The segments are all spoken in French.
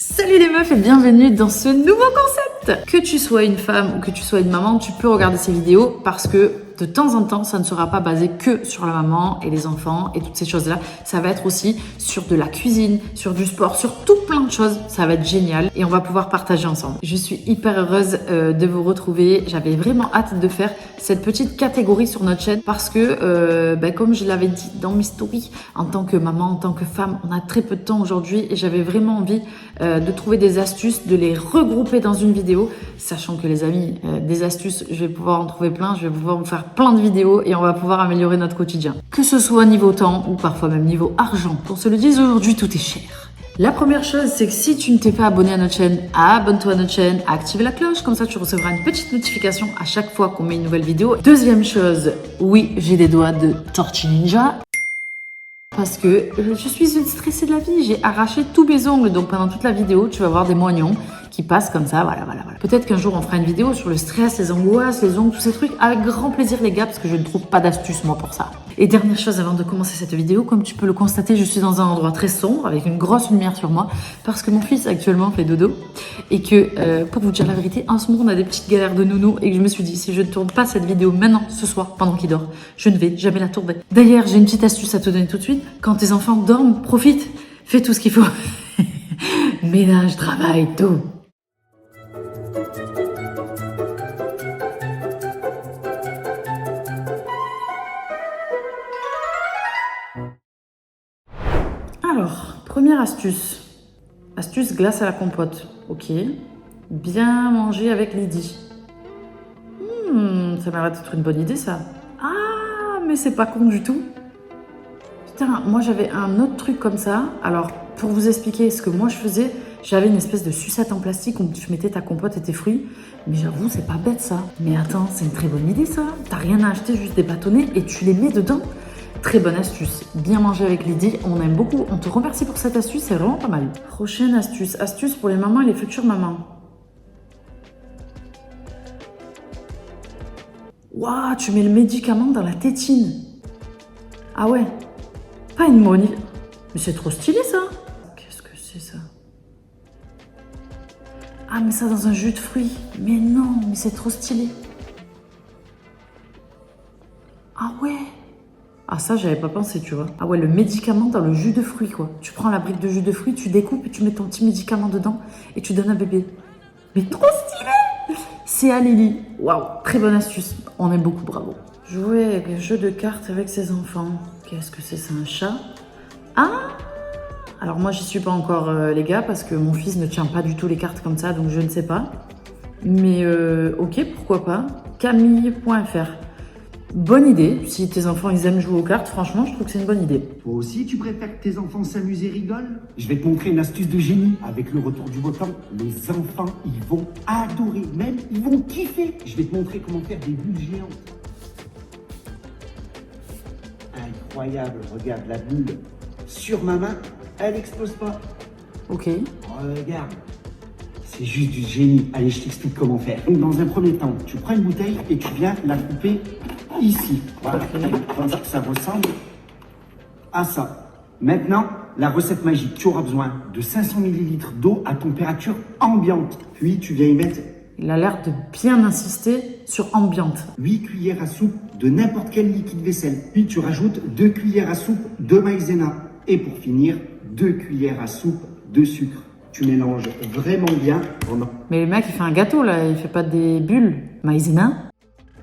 Salut les meufs et bienvenue dans ce nouveau concept. Que tu sois une femme ou que tu sois une maman, tu peux regarder ces vidéos parce que de temps en temps, ça ne sera pas basé que sur la maman et les enfants et toutes ces choses-là. Ça va être aussi sur de la cuisine, sur du sport, sur tout plein de choses. Ça va être génial et on va pouvoir partager ensemble. Je suis hyper heureuse de vous retrouver. J'avais vraiment hâte de faire cette petite catégorie sur notre chaîne parce que, comme je l'avais dit dans mes stories, en tant que maman, en tant que femme, on a très peu de temps aujourd'hui et j'avais vraiment envie de trouver des astuces, de les regrouper dans une vidéo, sachant que les amis, des astuces, je vais pouvoir en trouver plein, je vais pouvoir vous faire plein de vidéos et on va pouvoir améliorer notre quotidien. Que ce soit niveau temps ou parfois même niveau argent. Qu'on se le dise aujourd'hui, tout est cher. La première chose, c'est que si tu ne t'es pas abonné à notre chaîne, abonne-toi à notre chaîne, active la cloche, comme ça tu recevras une petite notification à chaque fois qu'on met une nouvelle vidéo. Deuxième chose, oui, j'ai des doigts de Tortue Ninja. Parce que je suis une stressée de la vie, j'ai arraché tous mes ongles, donc pendant toute la vidéo, tu vas voir des moignons qui passent comme ça, voilà. Peut-être qu'un jour on fera une vidéo sur le stress, les angoisses, les ongles, tous ces trucs, avec grand plaisir les gars, parce que je ne trouve pas d'astuce moi pour ça. Et dernière chose avant de commencer cette vidéo, comme tu peux le constater, je suis dans un endroit très sombre, avec une grosse lumière sur moi, parce que mon fils actuellement fait dodo, et que pour vous dire la vérité, en ce moment on a des petites galères de nounou, et que je me suis dit, si je ne tourne pas cette vidéo maintenant, ce soir, pendant qu'il dort, je ne vais jamais la tourner. D'ailleurs, j'ai une petite astuce à te donner tout de suite, quand tes enfants dorment, profite, fais tout ce qu'il faut. Ménage, travail, tout. Alors, première astuce. Astuce glace à la compote. Ok. Bien manger avec Lydie. Ça m'a l'air d'être une bonne idée ça. Ah, mais c'est pas con du tout. Putain, moi j'avais un autre truc comme ça. Alors, pour vous expliquer ce que moi je faisais, j'avais une espèce de sucette en plastique où tu mettais ta compote et tes fruits. Mais j'avoue, c'est pas bête ça. Mais attends, c'est une très bonne idée ça. T'as rien à acheter, juste des bâtonnets et tu les mets dedans. Très bonne astuce. Bien manger avec Lydie, on aime beaucoup. On te remercie pour cette astuce, c'est vraiment pas mal. Prochaine astuce. Astuce pour les mamans et les futures mamans. Waouh, tu mets le médicament dans la tétine. Ah ouais. Pas une monnaie. Mais c'est trop stylé ça. Qu'est-ce que c'est ça? Ah mais ça dans un jus de fruits. Mais non, mais c'est trop stylé. Ah ouais. Ah ça, j'avais pas pensé, tu vois. Ah ouais, le médicament dans le jus de fruits, quoi. Tu prends la brique de jus de fruits, tu découpes et tu mets ton petit médicament dedans et tu donnes à bébé. Mais trop stylé! C'est à Lily. Waouh, très bonne astuce. On aime beaucoup, bravo. Jouer avec un jeu de cartes avec ses enfants. Qu'est-ce que c'est un chat? Ah! Alors moi, j'y suis pas encore, les gars, parce que mon fils ne tient pas du tout les cartes comme ça, donc je ne sais pas. Mais ok, pourquoi pas. Camille.fr. Bonne idée, si tes enfants ils aiment jouer aux cartes, franchement je trouve que c'est une bonne idée. Toi aussi tu préfères que tes enfants s'amusent et rigolent? Je vais te montrer une astuce de génie. Avec le retour du beau temps, les enfants ils vont adorer, même ils vont kiffer. Je vais te montrer comment faire des bulles géantes. Incroyable, regarde la bulle sur ma main, elle explose pas. Ok. Regarde, c'est juste du génie. Allez, je t'explique comment faire. Donc, dans un premier temps, tu prends une bouteille et tu viens la couper ici. Voilà, comme ça ressemble à ça. Maintenant, la recette magique. Tu auras besoin de 500 ml d'eau à température ambiante. Puis, tu viens y mettre... Il a l'air de bien insister sur ambiante. 8 cuillères à soupe de n'importe quel liquide vaisselle. Puis, tu rajoutes 2 cuillères à soupe de maïzena. Et pour finir, 2 cuillères à soupe de sucre. Tu mélanges vraiment bien pendant... Mais le mec, il fait un gâteau, là. Il fait pas des bulles. Maïzena.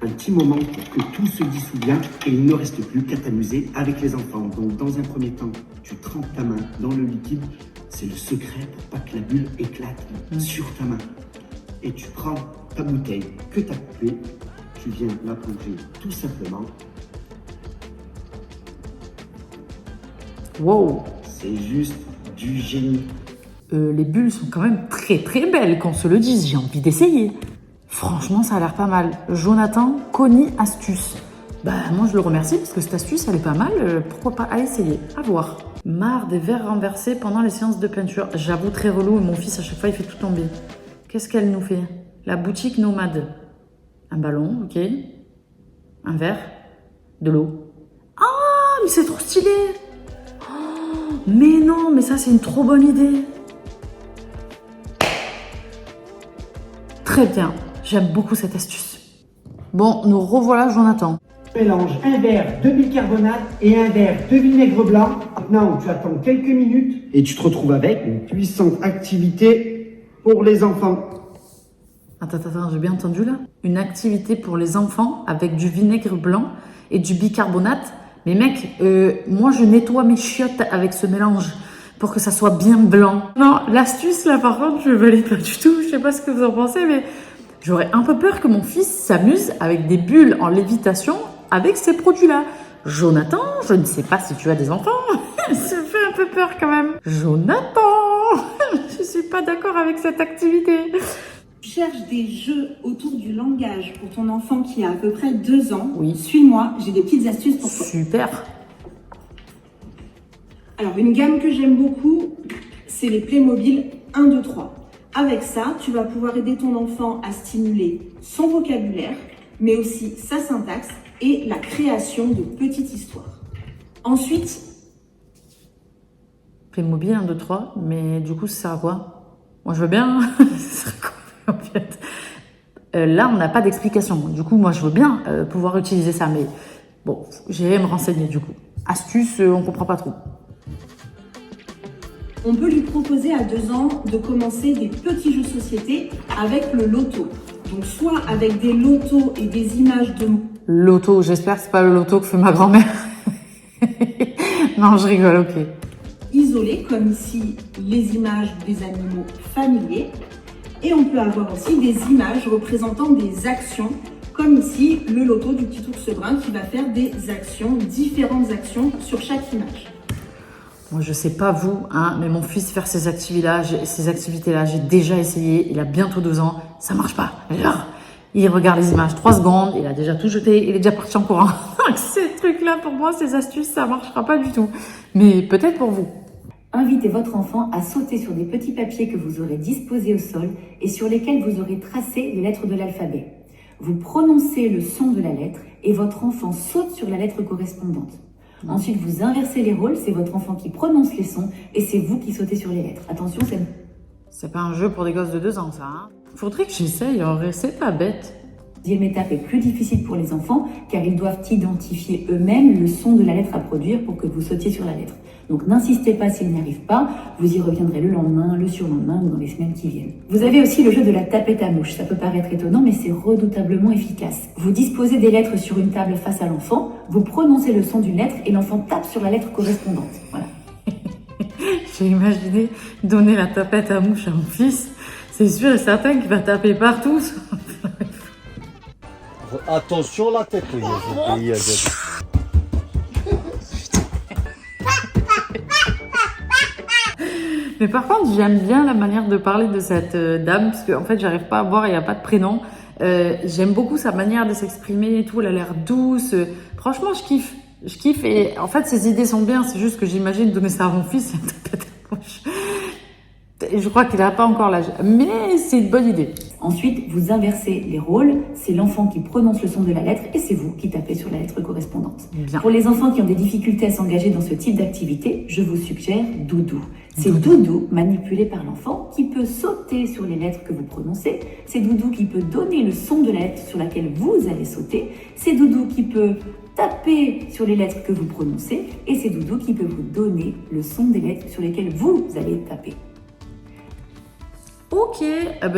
Un petit moment pour que tout se dissout bien et il ne reste plus qu'à t'amuser avec les enfants. Donc, dans un premier temps, tu trempes ta main dans le liquide. C'est le secret pour pas que la bulle éclate sur ta main. Et tu prends ta bouteille que tu as coupée. Tu viens la plonger tout simplement. Wow. C'est juste du génie. Les bulles sont quand même très très belles, qu'on se le dise. J'ai envie d'essayer. Franchement, ça a l'air pas mal. Jonathan, Connie, astuce. Bah, moi, je le remercie parce que cette astuce, elle est pas mal. Pourquoi pas à essayer, à voir. Marre des verres renversés pendant les séances de peinture. J'avoue, très relou. Mon fils, à chaque fois, il fait tout tomber. Qu'est-ce qu'elle nous fait? La boutique nomade. Un ballon, ok. Un verre. De l'eau. Ah, mais c'est trop stylé. Oh, mais non, mais ça, c'est une trop bonne idée. Très bien, j'aime beaucoup cette astuce. Bon, nous revoilà Jonathan. Mélange un verre de bicarbonate et un verre de vinaigre blanc. Maintenant, tu attends quelques minutes et tu te retrouves avec une puissante activité pour les enfants. Attends, j'ai bien entendu là? Une activité pour les enfants avec du vinaigre blanc et du bicarbonate. Mais mec, moi je nettoie mes chiottes avec ce mélange pour que ça soit bien blanc. Non, l'astuce là par contre, je ne valide pas du tout. Je sais pas ce que vous en pensez, mais j'aurais un peu peur que mon fils s'amuse avec des bulles en lévitation avec ces produits-là. Jonathan, je ne sais pas si tu as des enfants. Ça fait un peu peur quand même. Jonathan, je suis pas d'accord avec cette activité. Tu cherches des jeux autour du langage pour ton enfant qui a à peu près 2 ans. Oui. Suis-moi, j'ai des petites astuces pour toi. Super. Alors, une gamme que j'aime beaucoup, c'est les Playmobil 1, 2, 3. Avec ça, tu vas pouvoir aider ton enfant à stimuler son vocabulaire, mais aussi sa syntaxe et la création de petites histoires. Ensuite, Playmobil 1, 2, 3, mais du coup, ça sert à quoi? Moi, je veux bien. Ça sert à quoi en fait? Là, on n'a pas d'explication. Du coup, moi, je veux bien pouvoir utiliser ça, mais bon, j'irai me renseigner du coup. Astuce, on comprend pas trop. on peut lui proposer à 2 ans de commencer des petits jeux de société avec le loto. Donc, soit avec des lotos et des images de mots. Loto, j'espère que c'est pas le loto que fait ma grand-mère. Non, je rigole, ok. Isolés, comme ici les images des animaux familiers. Et on peut avoir aussi des images représentant des actions, comme ici le loto du petit ours brun qui va faire des actions, différentes actions sur chaque image. Moi, je sais pas vous, hein, mais mon fils faire ces activités-là, j'ai déjà essayé. Il a bientôt 2 ans, ça marche pas. Alors, il regarde les images 3 secondes, il a déjà tout jeté, il est déjà parti en courant. Ces trucs-là, pour moi, ces astuces, ça marchera pas du tout. Mais peut-être pour vous. Invitez votre enfant à sauter sur des petits papiers que vous aurez disposés au sol et sur lesquels vous aurez tracé les lettres de l'alphabet. Vous prononcez le son de la lettre et votre enfant saute sur la lettre correspondante. Ensuite, vous inversez les rôles, c'est votre enfant qui prononce les sons et c'est vous qui sautez sur les lettres. Attention, C'est pas un jeu pour des gosses de 2 ans, ça. Hein. Faudrait que j'essaye, en vrai, c'est pas bête. La deuxième étape est plus difficile pour les enfants car ils doivent identifier eux-mêmes le son de la lettre à produire pour que vous sautiez sur la lettre. Donc n'insistez pas s'ils n'y arrivent pas, vous y reviendrez le lendemain, le surlendemain ou dans les semaines qui viennent. Vous avez aussi le jeu de la tapette à mouche. Ça peut paraître étonnant mais c'est redoutablement efficace. Vous disposez des lettres sur une table face à l'enfant, vous prononcez le son d'une lettre et l'enfant tape sur la lettre correspondante. Voilà. J'ai imaginé donner la tapette à mouche à mon fils. C'est sûr et certain qu'il va taper partout. Attention la tête, oui. Mais par contre, j'aime bien la manière de parler de cette dame, parce qu'en fait, j'arrive pas à voir, il n'y a pas de prénom. J'aime beaucoup sa manière de s'exprimer et tout, elle a l'air douce. Franchement, je kiffe. Je kiffe et en fait, ses idées sont bien, c'est juste que j'imagine donner ça à mon fils, c'est une tapette à mouche. Je crois qu'il n'a pas encore l'âge, mais c'est une bonne idée. Ensuite, vous inversez les rôles, c'est l'enfant qui prononce le son de la lettre et c'est vous qui tapez sur la lettre correspondante. Bien. Pour les enfants qui ont des difficultés à s'engager dans ce type d'activité, je vous suggère Doudou. C'est Doudou manipulé par l'enfant qui peut sauter sur les lettres que vous prononcez. C'est Doudou qui peut donner le son de la lettre sur laquelle vous allez sauter. C'est Doudou qui peut taper sur les lettres que vous prononcez et c'est Doudou qui peut vous donner le son des lettres sur lesquelles vous allez taper. Ok,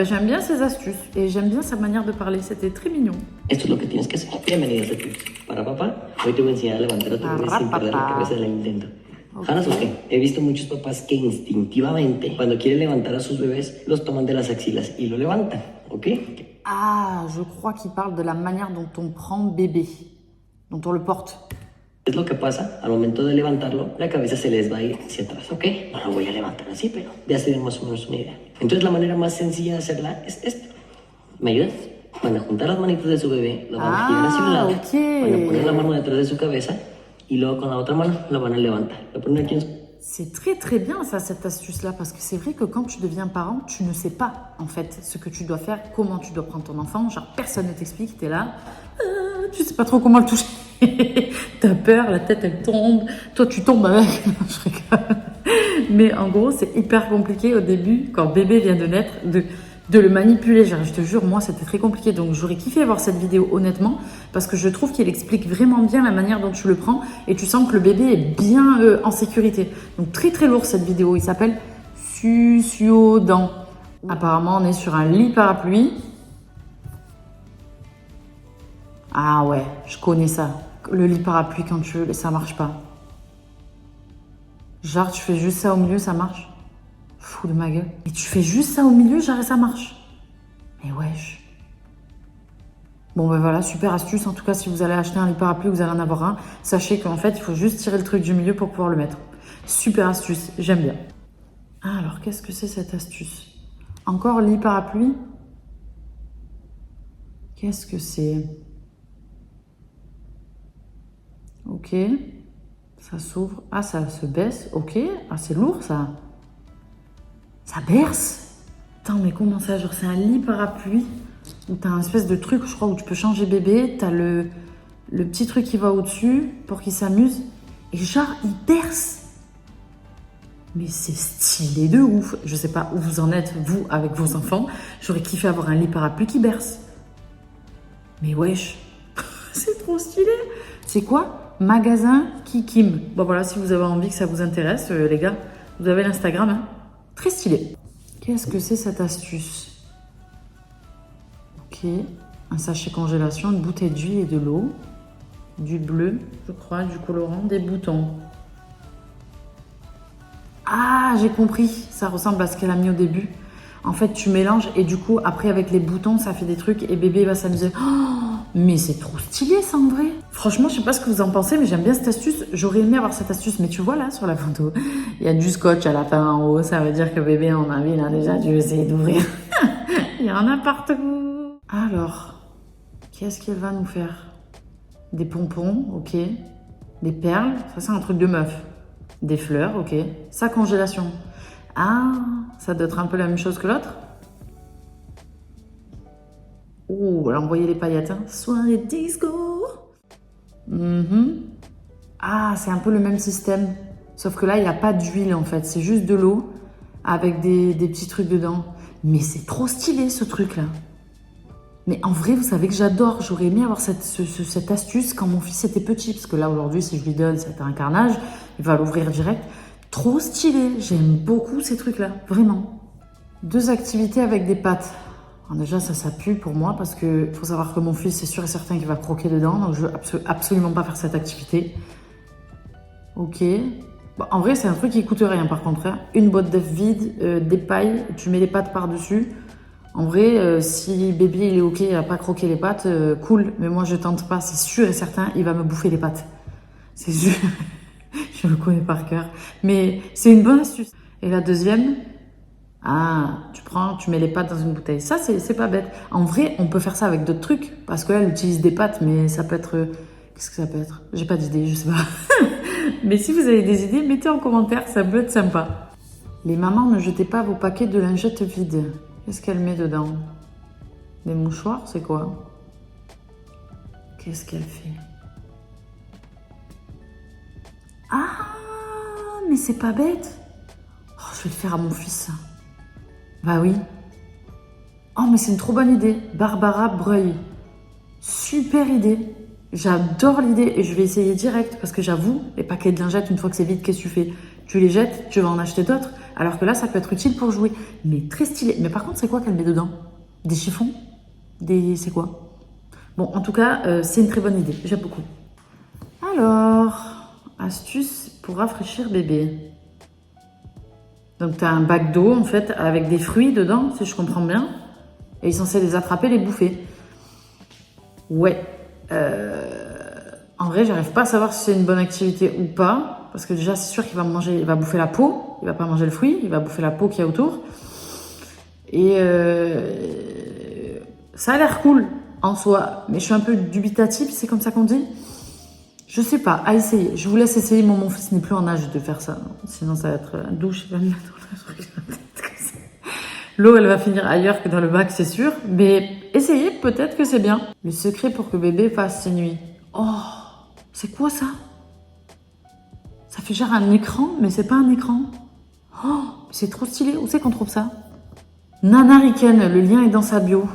j'aime bien ses astuces et j'aime bien sa manière de parler, c'était très mignon. Esto es lo que tienes que hacer. Bienvenidos a Tips. Para papá, hoy te voy a enseñar a levantar a tu bebé sin perder la cabeza del intento. Hannah Suske, he visto muchos papás que instintivamente, cuando quieren levantar a sus bebés, los toman de las axilas y lo levantan, ¿ok? Ah, je crois qu'il parle de la manière dont on prend bébé, dont on le porte. Es lo que pasa, al momento de levantarlo, la cabeza se les va a ir hacia atrás, ¿ok? No lo voy a levantar así, pero ya se den más o menos una idea. Entonces la manera más sencilla de hacerla es esta. ¿Me ayudas? Van a juntar las manitas de su bebé, lo van a girar hacia un lado, van a poner la mano detrás de su cabeza y luego con la otra mano la van a levantar. La ponen aquí en su... C'est très très bien ça, cette astuce-là, parce que c'est vrai que quand tu deviens parent, tu ne sais pas en fait ce que tu dois faire, comment tu dois prendre ton enfant, genre personne ne t'explique, t'es là, tu sais pas trop comment le toucher, t'as peur, la tête elle tombe, toi tu tombes avec, je rigole. Mais en gros c'est hyper compliqué au début, quand bébé vient de naître, de le manipuler. Genre, je te jure, moi, c'était très compliqué. Donc, j'aurais kiffé voir cette vidéo, honnêtement, parce que je trouve qu'il explique vraiment bien la manière dont tu le prends et tu sens que le bébé est bien en sécurité. Donc, très, très lourd, cette vidéo. Il s'appelle Succiodent. Apparemment, on est sur un lit parapluie. Ah ouais, je connais ça. Le lit parapluie, quand ça marche pas. Genre, tu fais juste ça au milieu, ça marche. Fou de ma gueule. Et tu fais juste ça au milieu, genre, et ça marche. Mais wesh. Bon, ben voilà, super astuce. En tout cas, si vous allez acheter un lit parapluie, vous allez en avoir un. Sachez qu'en fait, il faut juste tirer le truc du milieu pour pouvoir le mettre. Super astuce, j'aime bien. Ah, alors, qu'est-ce que c'est cette astuce? Encore lit parapluie? Qu'est-ce que c'est? Ok. Ça s'ouvre. Ah, ça se baisse. Ok. Ah, c'est lourd, ça. Ça berce. Attends, mais comment ça? Genre, c'est un lit parapluie où t'as un espèce de truc, je crois, où tu peux changer bébé. T'as le petit truc qui va au-dessus pour qu'il s'amuse. Et genre, il berce. Mais c'est stylé de ouf. Je sais pas où vous en êtes, vous, avec vos enfants. J'aurais kiffé avoir un lit parapluie qui berce. Mais wesh, c'est trop stylé. C'est quoi? Magasin Kikim. Bon voilà, si vous avez envie que ça vous intéresse, les gars, vous avez l'Instagram. Hein. Très stylé. Qu'est-ce que c'est cette astuce? Ok. Un sachet congélation, une bouteille d'huile et de l'eau. Du bleu, je crois, du colorant, des boutons. Ah, j'ai compris. Ça ressemble à ce qu'elle a mis au début. En fait, tu mélanges et du coup, après, avec les boutons, ça fait des trucs et bébé va s'amuser. Oh, mais c'est trop stylé, ça, en vrai. Franchement, je sais pas ce que vous en pensez, mais j'aime bien cette astuce. J'aurais aimé avoir cette astuce. Mais tu vois, là, sur la photo, il y a du scotch à la fin en haut. Ça veut dire que bébé, en a il a déjà dû essayer d'ouvrir. Il y en a partout. Alors, qu'est-ce qu'elle va nous faire? Des pompons, ok. Des perles, ça, c'est un truc de meuf. Des fleurs, ok. Sa congélation. Ah, ça doit être un peu la même chose que l'autre. Oh, elle a envoyé les paillettes. Hein. Soirée disco. Ah, c'est un peu le même système. Sauf que là, il n'y a pas d'huile en fait. C'est juste de l'eau avec des petits trucs dedans. Mais c'est trop stylé ce truc-là. Mais en vrai, vous savez que j'adore. J'aurais aimé avoir cette astuce quand mon fils était petit. Parce que là, aujourd'hui, si je lui donne, c'est un carnage. Il va l'ouvrir direct. Trop stylé. J'aime beaucoup ces trucs-là. Vraiment. 2 activités avec des pâtes. Alors déjà, ça pue pour moi parce que faut savoir que mon fils, c'est sûr et certain qu'il va croquer dedans. Donc, je veux absolument pas faire cette activité. Ok. Bon, en vrai, c'est un truc qui coûte rien par contre. Hein. Une boîte d'œufs vide, des pailles, tu mets les pâtes par-dessus. En vrai, si bébé il est ok, il va pas croquer les pâtes, cool. Mais moi, je tente pas, c'est sûr et certain, il va me bouffer les pâtes. C'est sûr. Je le connais par cœur. Mais c'est une bonne astuce. Et la deuxième, tu mets les pâtes dans une bouteille. Ça, c'est pas bête. En vrai, on peut faire ça avec d'autres trucs. Parce qu'elle utilise des pâtes, mais ça peut être... Qu'est-ce que ça peut être? J'ai pas d'idée, je sais pas. Mais si vous avez des idées, mettez en commentaire, ça peut être sympa. Les mamans, ne jetez pas vos paquets de lingettes vides. Qu'est-ce qu'elle met dedans? Des mouchoirs, c'est quoi? Qu'est-ce qu'elle fait? Ah, mais c'est pas bête. Oh, je vais le faire à mon fils. Bah oui. Oh, mais c'est une trop bonne idée. Barbara Breuil. Super idée. J'adore l'idée et je vais essayer direct parce que j'avoue, les paquets de lingettes, une fois que c'est vide, qu'est-ce que tu fais? Tu les jettes, tu vas en acheter d'autres. Alors que là, ça peut être utile pour jouer. Mais très stylé. Mais par contre, c'est quoi qu'elle met dedans? Des chiffons? C'est quoi? Bon, en tout cas, c'est une très bonne idée. J'aime beaucoup. Alors, astuce pour rafraîchir bébé. Donc, tu as un bac d'eau, en fait, avec des fruits dedans, si je comprends bien. Et il est censé les attraper, les bouffer. Ouais. En vrai, j'arrive pas à savoir si c'est une bonne activité ou pas. Parce que déjà, c'est sûr qu'il va manger, il va bouffer la peau. Il va pas manger le fruit, il va bouffer la peau qu'il y a autour. Et ça a l'air cool en soi. Mais je suis un peu dubitative, c'est comme ça qu'on dit. Je sais pas, à essayer. Je vous laisse essayer. Mon fils n'est plus en âge de faire ça. Sinon, ça va être un douche. Il va me mettre dans la tête. L'eau, elle va finir ailleurs que dans le bac, c'est sûr. Mais essayez, peut-être que c'est bien. Le secret pour que bébé fasse ses nuits. Oh, c'est quoi ça? Ça fait genre un écran, mais c'est pas un écran. Oh, c'est trop stylé. Où c'est qu'on trouve ça? Nana Riken, le lien est dans sa bio.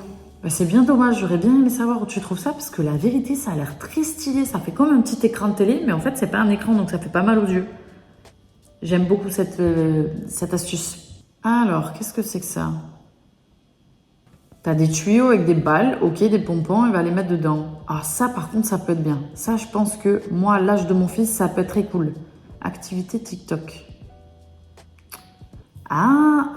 Bah, c'est bien dommage, j'aurais bien aimé savoir où tu trouves ça, parce que la vérité, ça a l'air très stylé. Ça fait comme un petit écran de télé, mais en fait, c'est pas un écran, donc ça fait pas mal aux yeux. J'aime beaucoup cette astuce. Alors, qu'est-ce que c'est que ça? T'as des tuyaux avec des balles, ok, des pompons, il va les mettre dedans. Ah, ça, par contre, ça peut être bien. Ça, je pense que moi, à l'âge de mon fils, ça peut être très cool. Activité TikTok. Ah,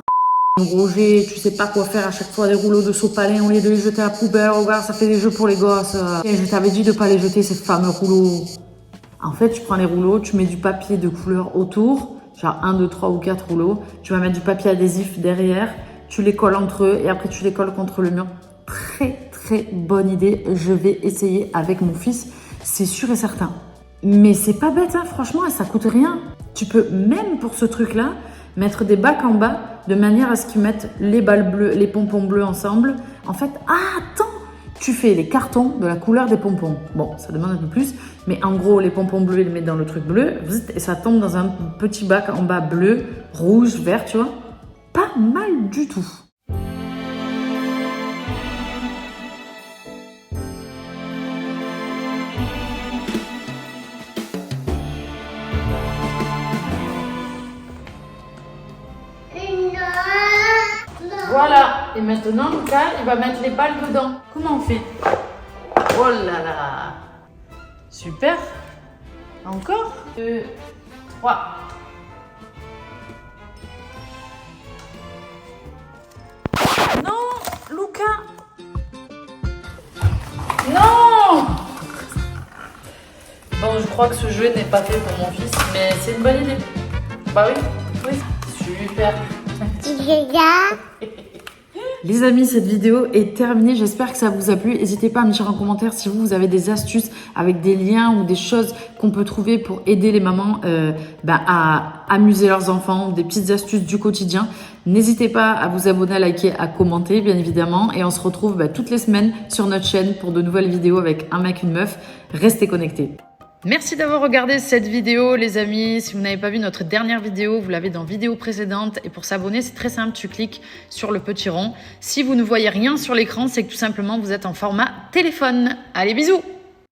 Roger, tu sais pas quoi faire à chaque fois des rouleaux de sopalin au lieu de les jeter à la poubelle. Regarde, ça fait des jeux pour les gosses. Et je t'avais dit de pas les jeter, ces fameux rouleaux. En fait, tu prends les rouleaux, tu mets du papier de couleur autour, genre 1, 2, 3 ou 4 rouleaux. Tu vas mettre du papier adhésif derrière. Tu les colles entre eux et après tu les colles contre le mur. Très très bonne idée. Je vais essayer avec mon fils, c'est sûr et certain. Mais c'est pas bête, hein, franchement, et ça coûte rien. Tu peux même pour ce truc-là mettre des bacs en bas de manière à ce qu'ils mettent les balles bleues, les pompons bleus ensemble. En fait, attends, tu fais les cartons de la couleur des pompons. Bon, ça demande un peu plus, mais en gros, les pompons bleus, ils les mettent dans le truc bleu et ça tombe dans un petit bac en bas bleu, rouge, vert, tu vois. Pas mal du tout. Voilà. Et maintenant, Lucas, il va mettre les balles dedans. Comment on fait? Oh là là. Super. Encore. 2, 3. Non, Lucas. Non. Bon, je crois que ce jeu n'est pas fait pour mon fils, mais c'est une bonne idée. Bah oui, oui. Super. Les amis, cette vidéo est terminée. J'espère que ça vous a plu. N'hésitez pas à me dire en commentaire si vous avez des astuces avec des liens ou des choses qu'on peut trouver pour aider les mamans à amuser leurs enfants, des petites astuces du quotidien. N'hésitez pas à vous abonner, à liker, à commenter, bien évidemment. Et on se retrouve toutes les semaines sur notre chaîne pour de nouvelles vidéos avec un mec, une meuf. Restez connectés. Merci d'avoir regardé cette vidéo, les amis. Si vous n'avez pas vu notre dernière vidéo, vous l'avez dans vidéo précédente. Et pour s'abonner, c'est très simple, tu cliques sur le petit rond. Si vous ne voyez rien sur l'écran, c'est que tout simplement, vous êtes en format téléphone. Allez, bisous!